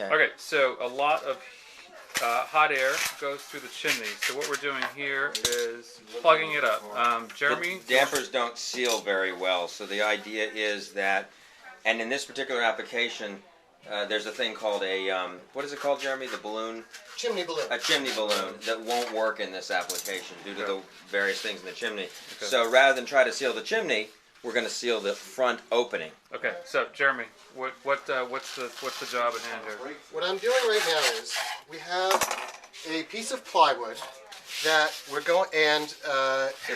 Okay, so a lot of hot air goes through the chimney. So what we're doing here is plugging it up. Jeremy? The dampers don't seal very well, so the idea is that, and in this particular application, there's a thing called a, what is it called, Jeremy? The balloon? Chimney balloon. A chimney balloon that won't work in this application due to the various things in the chimney. Okay. So rather than try to seal the chimney, we're going to seal the front opening. Okay, so Jeremy, what's the job at hand here? What I'm doing right now is we have a piece of plywood that we're going and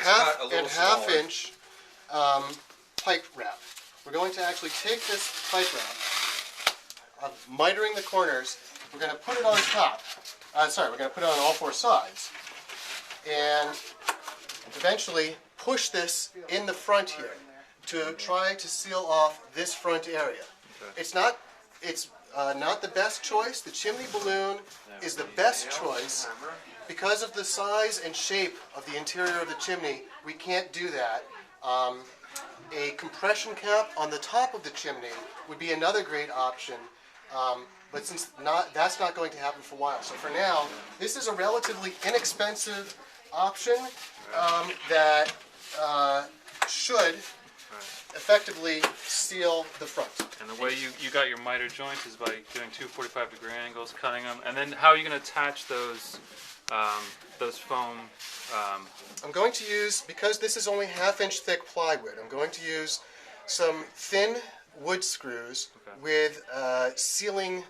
half-inch pipe wrap. We're going to actually take this pipe wrap, mitering the corners. We're going to put it on top. We're going to put it on all four sides, and eventually push this in the front here to try to seal off this front area. Okay. It's not the best choice. The chimney balloon is the best choice. Because of the size and shape of the interior of the chimney, we can't do that. A compression cap on the top of the chimney would be another great option, but since that's not going to happen for a while. So for now, this is a relatively inexpensive option that should effectively seal the front. And the way you got your miter joints is by doing two 45-degree angles, cutting them, and then how are you going to attach those foam? I'm going to use, because this is only half-inch thick plywood, I'm going to use some thin wood screws with sealing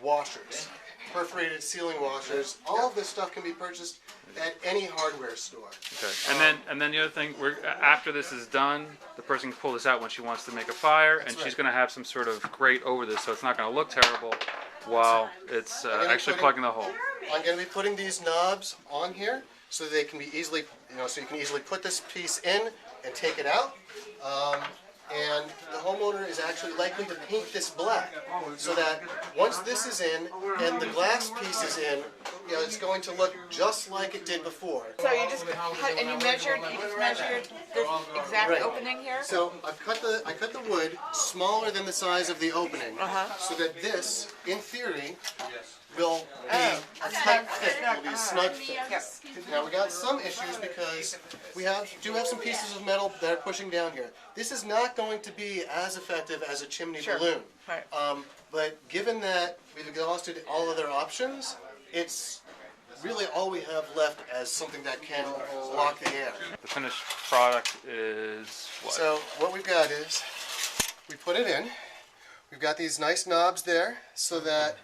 washers, perforated sealing washers. All of this stuff can be purchased at any hardware store. Okay. And then the other thing, after this is done, the person can pull this out when she wants to make a fire, and she's going to have some sort of grate over this, so it's not going to look terrible while it's actually plugging the hole. I'm going to be putting these knobs on here so they can be easily, so you can easily put this piece in and take it out. And the homeowner is actually likely to paint this black, so that once this is in and the glass piece is in, it's going to look just like it did before. So you just cut and you just measured this exact opening here? So I cut the wood smaller than the size of the opening, so that this, in theory, will be a tight fit, will be a snug fit. Now we got some issues because we do have some pieces of metal that are pushing down here. This is not going to be as effective as a chimney balloon. Right. But given that we've exhausted all other options, it's really all we have left as something that can block the air. The finished product is what? So what we've got is, we put it in. We've got these nice knobs there so that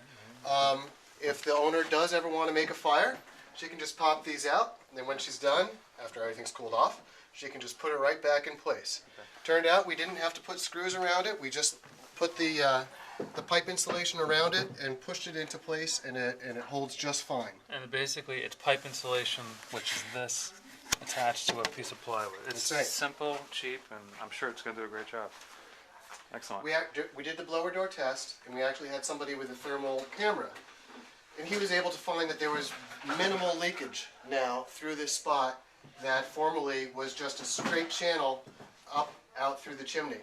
if the owner does ever want to make a fire, she can just pop these out, and then when she's done, after everything's cooled off, she can just put it right back in place. Turned out we didn't have to put screws around it. We just put the pipe insulation around it and pushed it into place, and it holds just fine. And basically, it's pipe insulation, which is this, attached to a piece of plywood. It's simple, cheap, and I'm sure it's going to do a great job. Excellent. We did the blower door test, and we actually had somebody with a thermal camera. And he was able to find that there was minimal leakage now through this spot that formerly was just a straight channel out through the chimney.